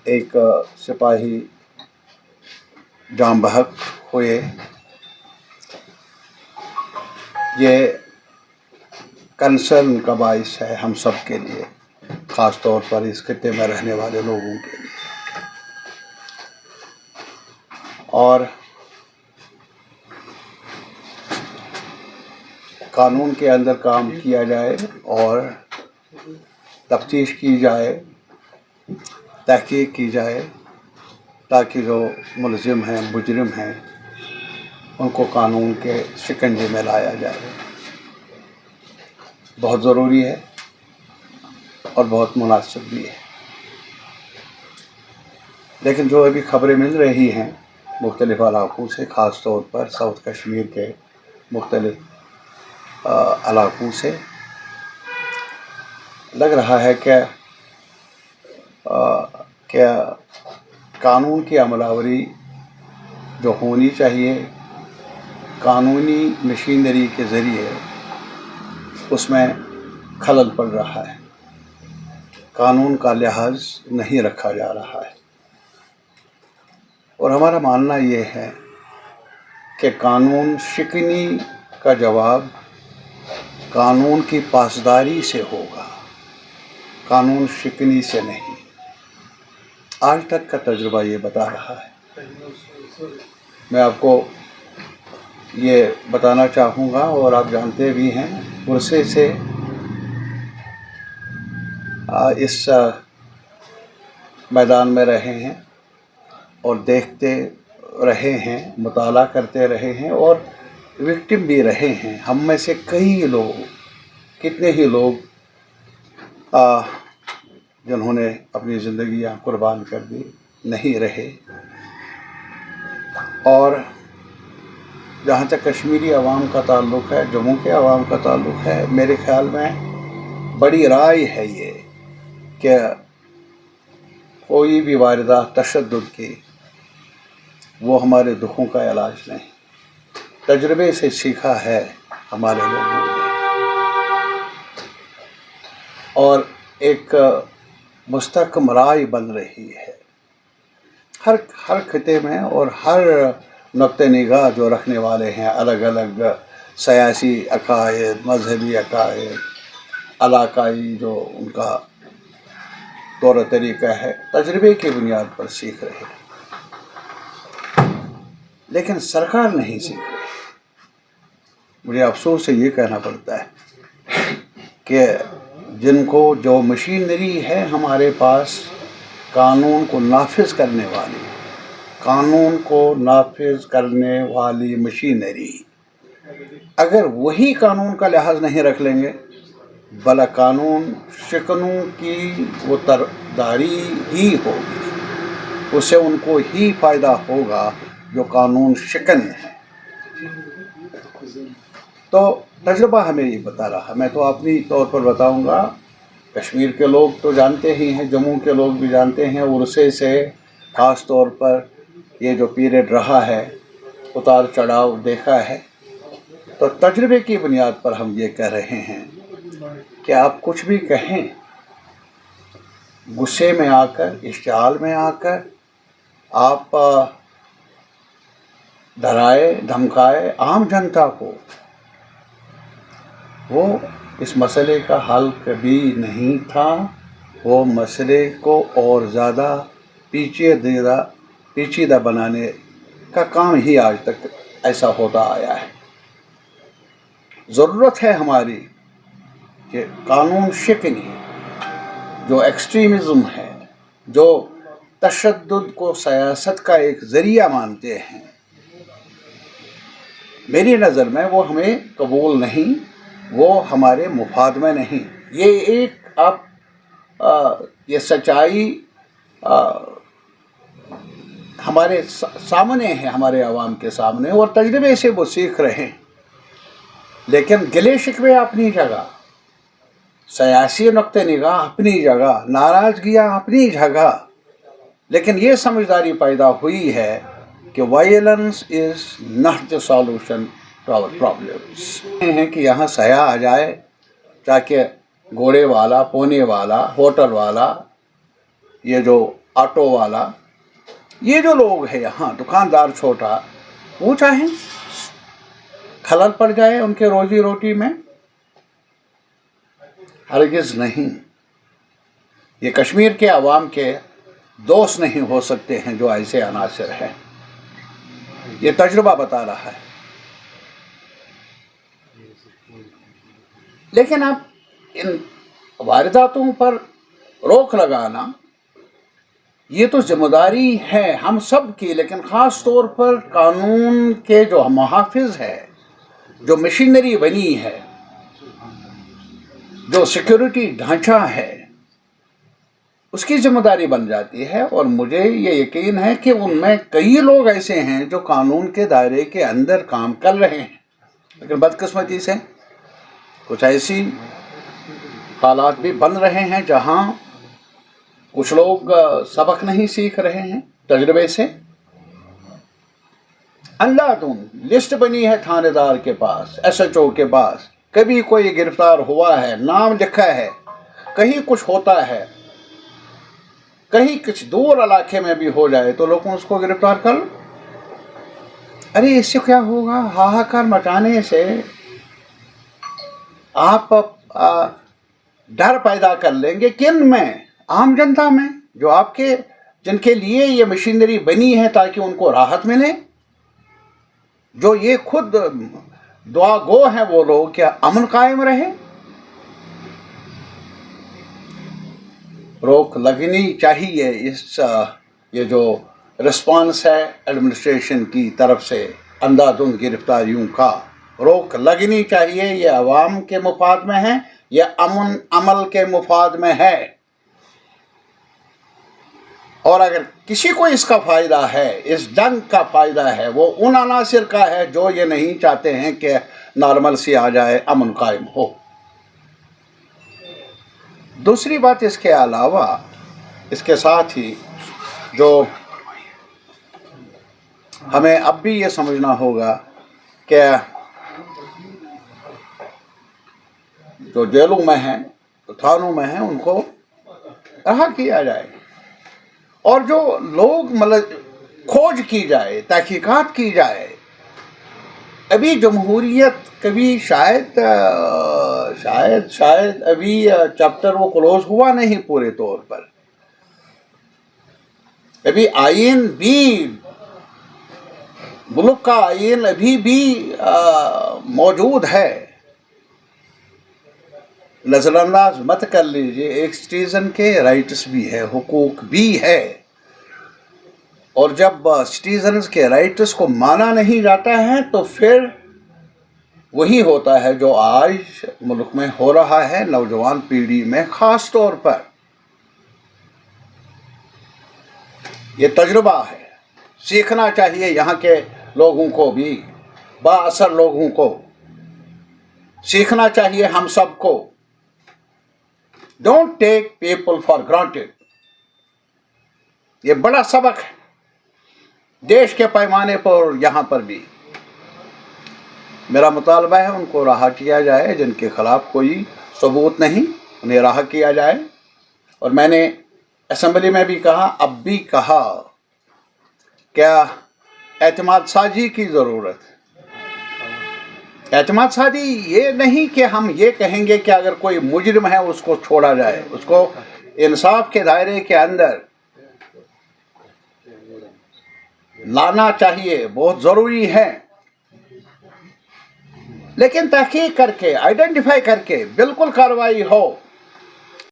एक सिपाही जाम बहक हुए, ये कंसर्न का बाइस है हम सब के लिए, ख़ास तौर पर इस खित्ते में रहने वाले लोगों के लिए। और कानून के अंदर काम किया जाए और तफ्तीश की जाए, तहकीक की जाए, ताकि जो मुलजिम हैं, मुजरिम हैं, उनको कानून के शिकंजे में लाया जाए। बहुत ज़रूरी है और बहुत मुनासिब भी है। लेकिन जो अभी खबरें मिल रही हैं मुख्तलिफ़ इलाक़ों से, ख़ास तौर पर साउथ कश्मीर के मुख्तलिफ़ इलाक़ों से, लग रहा है कि क्या कानून की अमलावरी जो होनी चाहिए कानूनी मशीनरी के ज़रिए, उसमें खलल पड़ रहा है। कानून का लिहाज नहीं रखा जा रहा है। और हमारा मानना ये है कि कानून शिकनी का जवाब कानून की पासदारी से होगा, कानून शिकनी से नहीं। आज तक का तजुर्बा ये बता रहा है। मैं आपको ये बताना चाहूँगा, और आप जानते भी हैं, पुरसे से इस मैदान में रहे हैं और देखते रहे हैं, मुताला करते रहे हैं और विक्टिम भी रहे हैं। हम में से कई लोग, कितने ही लोग जिन्होंने अपनी ज़िंदगियां कुर्बान कर दी, नहीं रहे। और जहाँ तक कश्मीरी अवाम का ताल्लुक़ है, जम्मू के अवाम का ताल्लुक़ है, मेरे ख़्याल में बड़ी राय है ये कि कोई भी वारदात तशद्दुद की वो हमारे दुखों का इलाज नहीं। तजुर्बे से सीखा है हमारे लोगों ने, और एक मुस्तहकम राय बन रही है हर खिते में, और हर नुक्ते निगाह जो रखने वाले हैं, अलग अलग सियासी अकायद, मजहबी अकायद, इलाकाई जो उनका तौर तरीक़ा है, तजर्बे की बुनियाद पर सीख रहे हैं। लेकिन सरकार नहीं सीख रही। मुझे अफसोस से ये कहना पड़ता है कि जिनको जो मशीनरी है हमारे पास, कानून को नाफिज करने वाली, कानून को नाफिज करने वाली मशीनरी, अगर वही कानून का लिहाज नहीं रख लेंगे, भला कानून शिकनों की वो तरदारी ही होगी, उससे उनको ही फ़ायदा होगा जो कानून शिकन है। तो तजुर्बा हमें ये बता रहा। मैं तो अपनी तौर पर बताऊंगा, कश्मीर के लोग तो जानते ही हैं, जम्मू के लोग भी जानते हैं, उर्से से ख़ास तौर पर ये जो पीरियड रहा है, उतार चढ़ाव देखा है। तो तजुर्बे की बुनियाद पर हम ये कह रहे हैं कि आप कुछ भी कहें, गुस्से में आकर, इश्तिआल में आकर आप डराए धमकाए आम जनता को, वो इस मसले का हल कभी नहीं था। वो मसले को और ज़्यादा पेचीदा बनाने का काम ही आज तक ऐसा होता आया है। ज़रूरत है हमारी कि कानून शिकनी, जो एक्सट्रीमिज़म है, जो तशद्दुद को सियासत का एक ज़रिया मानते हैं, मेरी नज़र में वो हमें कबूल नहीं, वो हमारे मुफाद में नहीं। ये एक अब ये सच्चाई हमारे सामने है, हमारे आवाम के सामने, और तजर्बे से वो सीख रहे हैं। लेकिन गिले शिकवे अपनी जगह, सियासी नुक्ते निगाह अपनी जगह, नाराज़गियाँ अपनी जगह, लेकिन ये समझदारी पैदा हुई है कि violence is not the solution to our problems. हैं कि यहाँ सया आ जाए, ताकि घोड़े वाला, पोने वाला, होटल वाला, ये जो آٹو والا، یہ جو لوگ ہیں یہاں، دکاندار چھوٹا، وہ چاہیں خلل پڑ جائے ان کے روزی روٹی میں؟ ہرگز نہیں۔ یہ کشمیر کے عوام کے دوست نہیں ہو سکتے ہیں جو ایسے عناصر ہیں، یہ تجربہ بتا رہا ہے۔ لیکن اب ان وارداتوں پر روک لگانا یہ تو ذمہ داری ہے ہم سب کی، لیکن خاص طور پر قانون کے جو محافظ ہے، جو مشینری بنی ہے، جو سیکیورٹی ڈھانچہ ہے، اس کی ذمہ داری بن جاتی ہے۔ اور مجھے یہ یقین ہے کہ ان میں کئی لوگ ایسے ہیں جو قانون کے دائرے کے اندر کام کر رہے ہیں، لیکن بدقسمتی سے کچھ ایسی حالات بھی بن رہے ہیں جہاں کچھ لوگ سبق نہیں سیکھ رہے ہیں تجربے سے۔ لسٹ بنی ہے تھانے دار کے پاس، ایس ایچ او کے پاس، کبھی کوئی گرفتار ہوا ہے، نام لکھا ہے، کہیں کچھ ہوتا ہے، کہیں کچھ دور علاقے میں بھی ہو جائے تو لوگ اس کو گرفتار کر لو۔ ارے اس سے کیا ہوگا؟ ہاہاکار مچانے سے آپ ڈر پیدا کر لیں گے۔ کن میں؟ عام جنتا میں، جو آپ کے جن کے لیے یہ مشینری بنی ہے تاکہ ان کو راحت ملے، جو یہ خود دعا گو ہیں وہ لوگ، کیا امن قائم رہے؟ روک لگنی چاہیے اس یہ جو رسپانس ہے ایڈمنسٹریشن کی طرف سے اندھادھند گرفتاریوں کا، روک لگنی چاہیے۔ یہ عوام کے مفاد میں ہے، یہ امن عمل کے مفاد میں ہے۔ اور اگر کسی کو اس کا فائدہ ہے، اس ڈنگ کا فائدہ ہے، وہ ان عناصر کا ہے جو یہ نہیں چاہتے ہیں کہ نارمل سی آ جائے، امن قائم ہو۔ دوسری بات اس کے علاوہ، اس کے ساتھ ہی جو ہمیں اب بھی یہ سمجھنا ہوگا کہ جو جیلوں میں ہیں، تھانوں میں ہیں، ان کو رہا کیا جائے، اور جو لوگ کھوج کی جائے، تحقیقات کی جائے۔ ابھی جمہوریت کبھی شاید ابھی چیپٹر وہ کلوز ہوا نہیں پورے طور پر، ابھی آئین بھی، ملک کا آئین ابھی بھی موجود ہے، نظر انداز مت کر لیجئے۔ ایک سٹیزن کے رائٹس بھی ہے، حقوق بھی ہے، اور جب سٹیزنز کے رائٹس کو مانا نہیں جاتا ہے تو پھر وہی ہوتا ہے جو آج ملک میں ہو رہا ہے، نوجوان پیڑھی میں خاص طور پر۔ یہ تجربہ ہے، سیکھنا چاہیے یہاں کے لوگوں کو بھی، با اثر لوگوں کو سیکھنا چاہیے، ہم سب کو۔ Don't take people for granted, یہ بڑا سبق ہے دیش کے پیمانے پر، یہاں پر بھی۔ میرا مطالبہ ہے ان کو رہا کیا جائے، جن کے خلاف کوئی ثبوت نہیں، انہیں رہا کیا جائے۔ اور میں نے اسمبلی میں بھی کہا، اب بھی کہا، کیا اعتماد سازی کی ضرورت ہے۔ اعتماد سازی یہ نہیں کہ ہم یہ کہیں گے کہ اگر کوئی مجرم ہے اس کو چھوڑا جائے، اس کو انصاف کے دائرے کے اندر لانا چاہیے، بہت ضروری ہے، لیکن تحقیق کر کے، آئیڈینٹیفائی کر کے بالکل کارروائی ہو۔